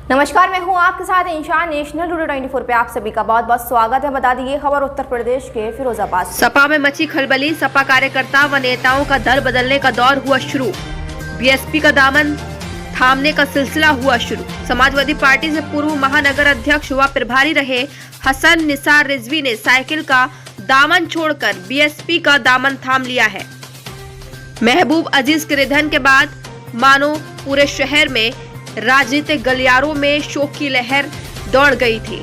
नमस्कार, मैं हूं आपके साथ इंशान। नेशनल टुडे 24 पे आप सभी का बहुत बहुत स्वागत है। बता दी ये खबर उत्तर प्रदेश के फिरोजाबाद से। सपा में मची खलबली। सपा कार्यकर्ता व नेताओं का दल बदलने का दौर हुआ शुरू। बीएसपी का दामन थामने का सिलसिला हुआ शुरू। समाजवादी पार्टी से पूर्व महानगर अध्यक्ष व प्रभारी रहे हसन निसार रिजवी ने साइकिल का दामन छोड़कर बीएसपी का दामन थाम लिया है। महबूब अजीज के निधन के बाद मानो पूरे शहर में राजनीतिक गलियारों में शोक की लहर दौड़ गई थी।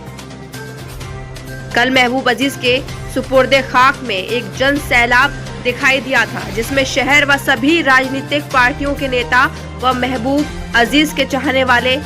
कल महबूब अजीज के सुपुर्दे खाक में एक जन सैलाब दिखाई दिया था, जिसमें शहर व सभी राजनीतिक पार्टियों के नेता व महबूब अजीज के चाहने वाले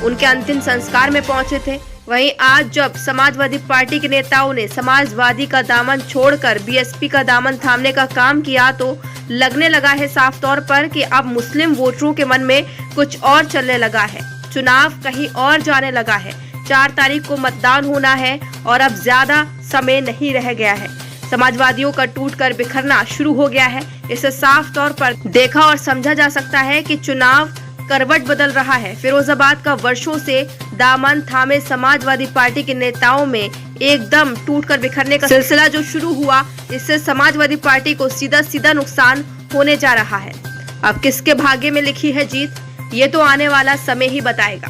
उनके अंतिम संस्कार में पहुंचे थे। वहीं आज जब समाजवादी पार्टी के नेताओं ने समाजवादी का दामन छोड़कर बीएसपी का दामन थामने का काम किया, तो लगने लगा है साफ तौर पर कि अब मुस्लिम वोटरों के मन में कुछ और चलने लगा है। चुनाव कहीं और जाने लगा है। 4 तारीख को मतदान होना है और अब ज्यादा समय नहीं रह गया है। समाजवादियों का टूटकर बिखरना शुरू हो गया है। इसे साफ तौर पर देखा और समझा जा सकता है कि चुनाव करवट बदल रहा है। फिरोजाबाद का वर्षों से दामन थामे समाजवादी पार्टी के नेताओं में एकदम टूटकर बिखरने का सिलसिला जो शुरू हुआ, इससे समाजवादी पार्टी को सीधा नुकसान होने जा रहा है। अब किसके भाग्य में लिखी है जीत, ये तो आने वाला समय ही बताएगा।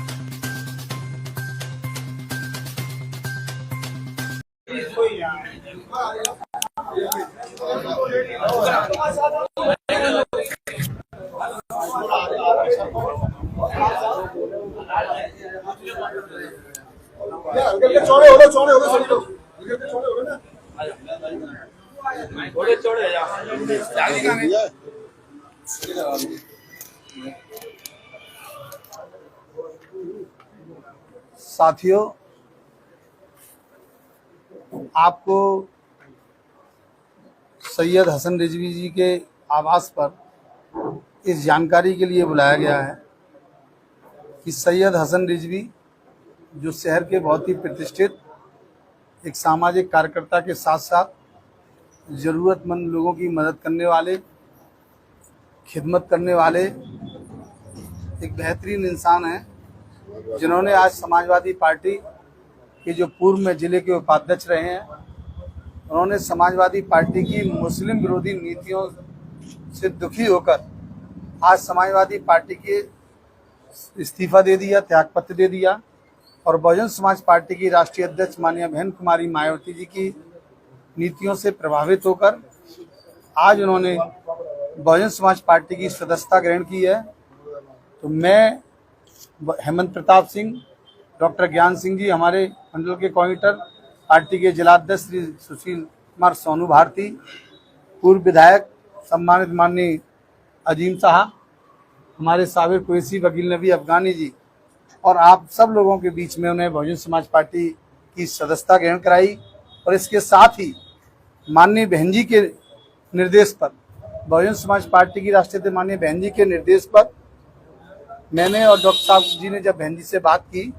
चौड़े हो गए सभी लोग। चौड़े हो गए ना, चौड़े साथियों, आपको सैयद हसन रिजवी जी के आवास पर इस जानकारी के लिए बुलाया गया है कि सैयद हसन रिजवी, जो शहर के बहुत ही प्रतिष्ठित एक सामाजिक कार्यकर्ता के साथ साथ ज़रूरतमंद लोगों की मदद करने वाले, खिदमत करने वाले एक बेहतरीन इंसान हैं, जिन्होंने आज समाजवादी पार्टी के जो पूर्व में ज़िले के उपाध्यक्ष रहे हैं, उन्होंने समाजवादी पार्टी की मुस्लिम विरोधी नीतियों से दुखी होकर आज समाजवादी पार्टी के इस्तीफा दे दिया, त्यागपत्र दे दिया और बहुजन समाज पार्टी की राष्ट्रीय अध्यक्ष माननीय बहन कुमारी मायावती जी की नीतियों से प्रभावित होकर आज उन्होंने बहुजन समाज पार्टी की सदस्यता ग्रहण की है। तो मैं हेमंत प्रताप सिंह, डॉक्टर ज्ञान सिंह जी, हमारे मंडल के कोऑर्डिनेटर, पार्टी के जिलाध्यक्ष श्री सुशील कुमार सोनू भारती, पूर्व विधायक सम्मानित माननीय अजीम साहब, हमारे साबिर कुरैशी, वकील नबी अफगानी जी और आप सब लोगों के बीच में उन्हें बहुजन समाज पार्टी की सदस्यता ग्रहण कराई। और इसके साथ ही माननीय बहन जी के निर्देश पर, बहुजन समाज पार्टी की राष्ट्रीय अध्यक्ष माननीय बहन जी के निर्देश पर मैंने और डॉक्टर साहब जी ने जब बहन जी से बात की,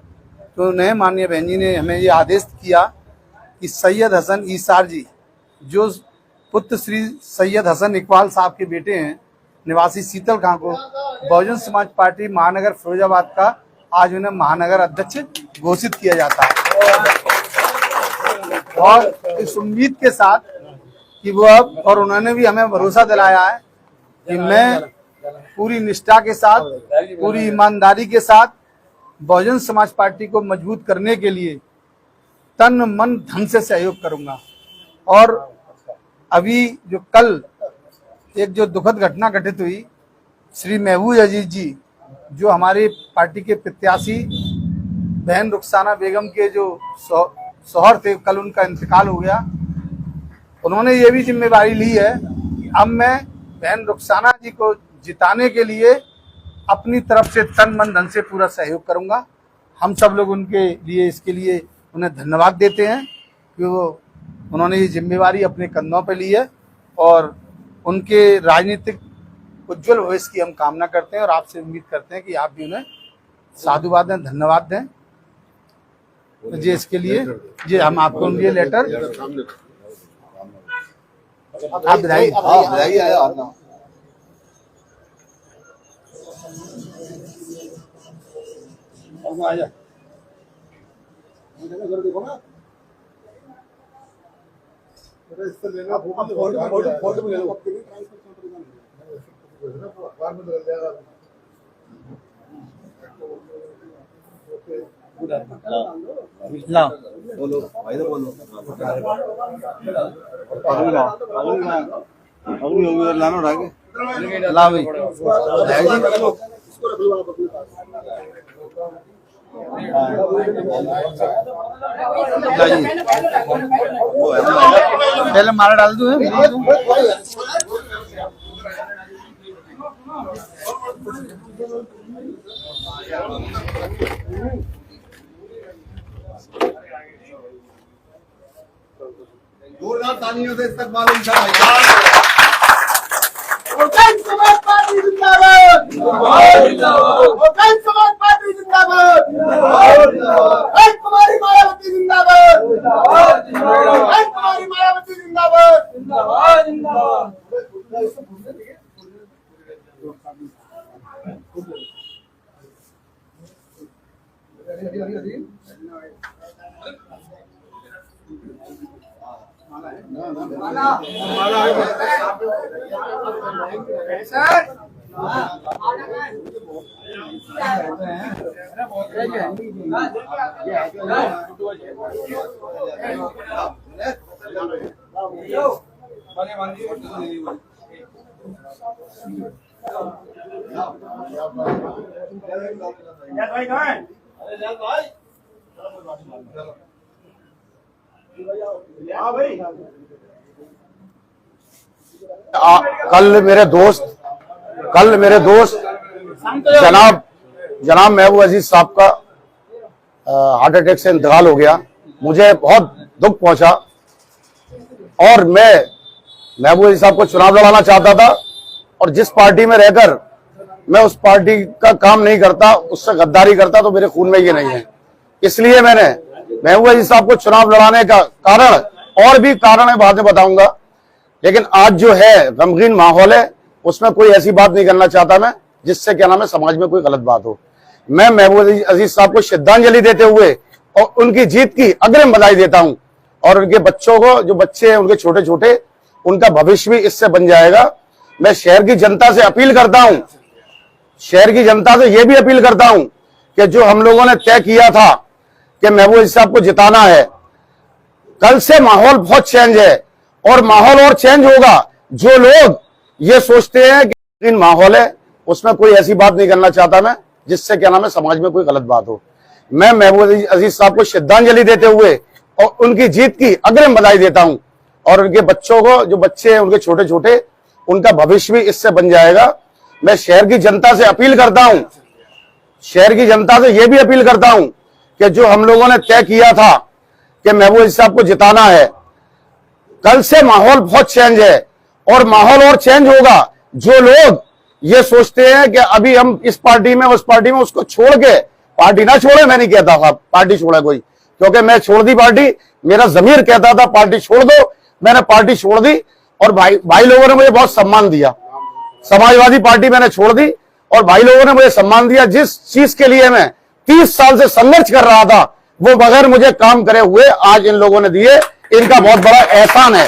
तो उन्हें माननीय बहन जी ने हमें ये आदेश किया कि सैयद हसन ईसार जी, जो पुत्र श्री सैयद हसन इकबाल साहब के बेटे हैं, निवासी शीतल खां को बहुजन समाज पार्टी महानगर फिरोजाबाद का आज उन्हें महानगर अध्यक्ष घोषित किया जाता है। और इस उम्मीद के साथ कि वो अब, और उन्होंने भी हमें भरोसा दिलाया है कि मैं पूरी निष्ठा के साथ, पूरी ईमानदारी के साथ बहुजन समाज पार्टी को मजबूत करने के लिए तन मन धन से सहयोग करूंगा। और अभी जो कल एक जो दुखद घटना घटित हुई, श्री महबूब अजीज जी, जो हमारी पार्टी के प्रत्याशी बहन रुखसाना बेगम के जो शौहर थे, कल उनका इंतकाल हो गया। उन्होंने ये भी जिम्मेदारी ली है कि अब मैं बहन रुखसाना जी को जिताने के लिए अपनी तरफ से तन मन धन से पूरा सहयोग करूंगा। हम सब लोग उनके लिए, इसके लिए उन्हें धन्यवाद देते हैं कि उन्होंने ये जिम्मेदारी अपने कंधों पर ली है और उनके राजनीतिक उज्जवल भविष्य की हम कामना करते हैं और आपसे उम्मीद करते हैं कि आप भी उन्हें साधुवाद दें, धन्यवाद दें। तो जी इसके लिए जी हम आपको उनके लेटर आप बताइए। बोलो भाई तो बोलो होगी लाना उठा के ला भाई पहले मारा डाल दूं जोरदार तालियों से इस्तकबाल समाज पार्टी जिंदाबाद, समाज पार्टी जिंदाबाद, कुमारी मायावती जिंदाबाद, कुमारी मायावती जिंदाबाद। कल मेरे दोस्त जनाब महबूब अजीज साहब का हार्ट अटैक से इंतकाल हो गया। मुझे बहुत दुख पहुंचा और मैं महबूब अजीज साहब को चुनाव लड़ाना चाहता था और जिस पार्टी में रहकर मैं उस पार्टी का काम नहीं करता, उससे गद्दारी करता, तो मेरे खून में ये नहीं है। इसलिए मैंने महबूब अजीज साहब को चुनाव लड़ाने का कारण, और भी कारण है बाद में बताऊंगा, लेकिन आज जो है गमगीन माहौल है, उसमें कोई ऐसी बात नहीं करना चाहता मैं जिससे क्या नाम है समाज में कोई गलत बात हो। मैं महबूब अजीज साहब को श्रद्धांजलि देते हुए और उनकी जीत की अग्रिम बधाई देता हूं और उनके बच्चों को, जो बच्चे हैं उनके छोटे छोटे, उनका भविष्य भी इससे बन जाएगा। मैं शहर की जनता से अपील करता हूं, शहर की जनता से यह भी अपील करता हूं कि जो हम लोगों ने तय किया था कि महबूब अजीज साहब को जिताना है, कल से माहौल बहुत चेंज है और माहौल और चेंज होगा। जो लोग ये सोचते हैं कि माहौल है, उसमें कोई ऐसी बात नहीं करना चाहता मैं जिससे क्या नाम है समाज में कोई गलत बात हो। मैं महबूब अजीज साहब को श्रद्धांजलि देते हुए और उनकी जीत की अग्रिम बधाई देता हूं और उनके बच्चों को, जो बच्चे हैं उनके छोटे छोटे, उनका भविष्य भी इससे बन जाएगा। मैं शहर की जनता से अपील करता हूं, शहर की जनता से यह भी अपील करता हूं कि जो हम लोगों ने तय किया था कि महबूब अजीज साहब को जिताना है, कल से माहौल बहुत चेंज है और माहौल और चेंज होगा। जो लोग ये सोचते हैं कि अभी हम इस पार्टी में उस पार्टी में, उसको छोड़ के, पार्टी ना छोड़े, मैं नहीं कहता था पार्टी छोड़े कोई, क्योंकि मैं छोड़ दी पार्टी, मेरा जमीर कहता था पार्टी छोड़ दो, मैंने पार्टी छोड़ दी और भाई लोगों ने मुझे बहुत सम्मान दिया। समाजवादी पार्टी मैंने छोड़ दी और भाई लोगों ने मुझे सम्मान दिया। जिस चीज के लिए मैं 30 साल से संघर्ष कर रहा था, वो बगैर मुझे काम करे हुए आज इन लोगों ने दिए। इनका बहुत बड़ा एहसान है।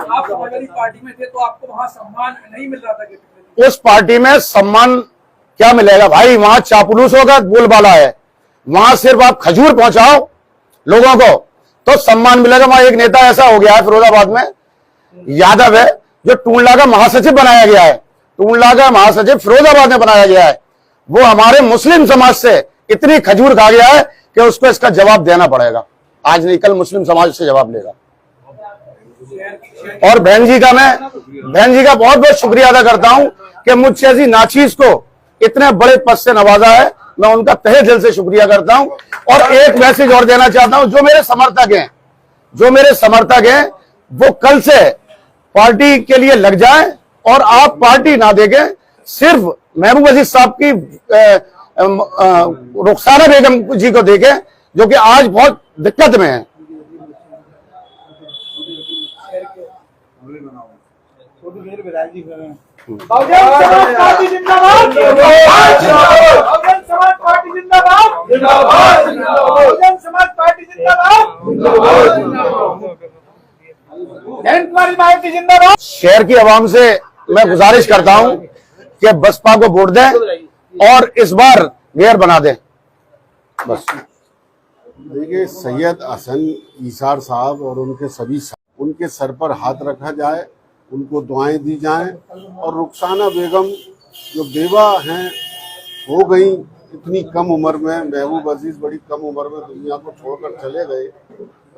आप समाजवादी पार्टी में थे तो आपको वहां सम्मान नहीं मिल रहा था? उस पार्टी में सम्मान क्या मिलेगा भाई? वहां चापलूसों का बोलबाला है। वहां सिर्फ आप खजूर पहुंचाओ लोगों को तो सम्मान मिलेगा। वहां एक नेता ऐसा हो गया है फिरोजाबाद में, यादव है, जो टूंडला का महासचिव बनाया गया है। टूंडला का महासचिव फिरोजाबाद में बनाया गया है। वो हमारे मुस्लिम समाज से इतनी खजूर खा गया है कि उसको इसका जवाब देना पड़ेगा। आज नहीं कल मुस्लिम समाज से जवाब लेगा। और बहन जी का बहुत बहुत शुक्रिया अदा करता हूं कि मुझ जैसी नाचीज को इतने बड़े पद से नवाजा है। मैं उनका तहे दिल से शुक्रिया करता हूं। और एक मैसेज और देना चाहता हूं, जो मेरे समर्थक हैं वो कल से पार्टी के लिए लग जाएं और आप पार्टी ना देखें, सिर्फ महबूब अजीज साहब की रुखसाना बेगम जी को देखें, जो कि आज बहुत दिक्कत में है। बहुजन समाज पार्टी जिंदाबाद। पार्टी जिंदाबाद। शहर की आवाम से मैं गुजारिश करता हूं कि बसपा को वोट दें और इस बार मेयर बना दें। बस देखिए, सैयद हसन ईसार साहब और उनके सर पर हाथ रखा जाए, उनको दुआएं दी जाएं, और रुखसाना बेगम जो बेवा हैं हो गई इतनी कम उम्र में, महबूब अजीज बड़ी कम उम्र में दुनिया को छोड़कर चले गए,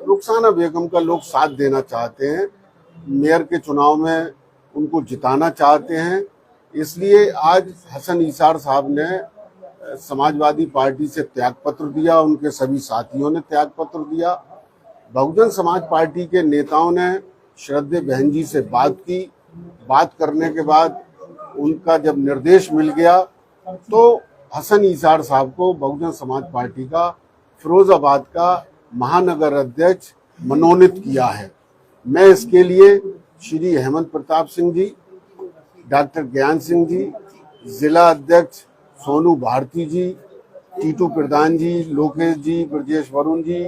रुखसाना बेगम का लोग साथ देना चाहते हैं, मेयर के चुनाव में उनको जिताना चाहते हैं। इसलिए आज हसन ईसार साहब ने समाजवादी पार्टी से त्यागपत्र दिया, उनके सभी साथियों ने त्यागपत्र दिया। बहुजन समाज पार्टी के नेताओं ने श्रद्धेय बहन जी से बात की। बात करने के बाद उनका जब निर्देश मिल गया तो हसन ईसार साहब को बहुजन समाज पार्टी का फिरोजाबाद का महानगर अध्यक्ष मनोनीत किया है। मैं इसके लिए श्री हेमंत प्रताप सिंह जी, डॉक्टर ज्ञान सिंह जी, जिला अध्यक्ष सोनू भारती जी, टीटू प्रधान जी, लोकेश जी, ब्रजेश वरुण जी,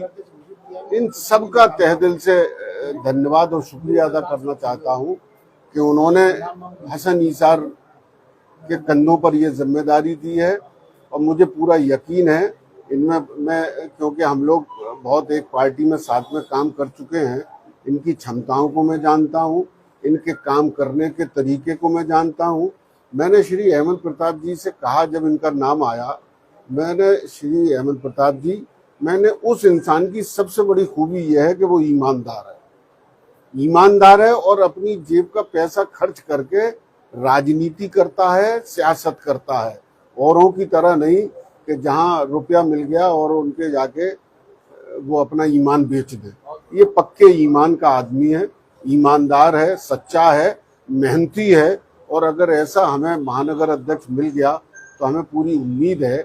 इन सब का तहे दिल से धन्यवाद और शुक्रिया अदा करना चाहता हूं कि उन्होंने हसन ईसार के कंधों पर यह जिम्मेदारी दी है। और मुझे पूरा यकीन है इनमें, क्योंकि हम लोग बहुत एक पार्टी में साथ में काम कर चुके हैं, इनकी क्षमताओं को मैं जानता हूं, इनके काम करने के तरीके को मैं जानता हूं। मैंने श्री हेमंत प्रताप जी से कहा, जब इनका नाम आया, मैंने श्री हेमंत प्रताप जी, मैंने उस इंसान की सबसे बड़ी खूबी यह है कि वो ईमानदार है और अपनी जेब का पैसा खर्च करके राजनीति करता है, सियासत करता है, औरों की तरह नहीं कि जहां रुपया मिल गया और उनके जाके वो अपना ईमान बेच दे। ये पक्के ईमान का आदमी है, ईमानदार है, सच्चा है, मेहनती है, और अगर ऐसा हमें महानगर अध्यक्ष मिल गया तो हमें पूरी उम्मीद है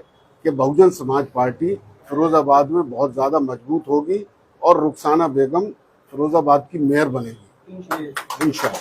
कि बहुजन समाज पार्टी फिरोजाबाद में बहुत ज्यादा मजबूत होगी और रुखसाना बेगम फिरोजाबाद की मेयर बनेगी इंशाअल्लाह।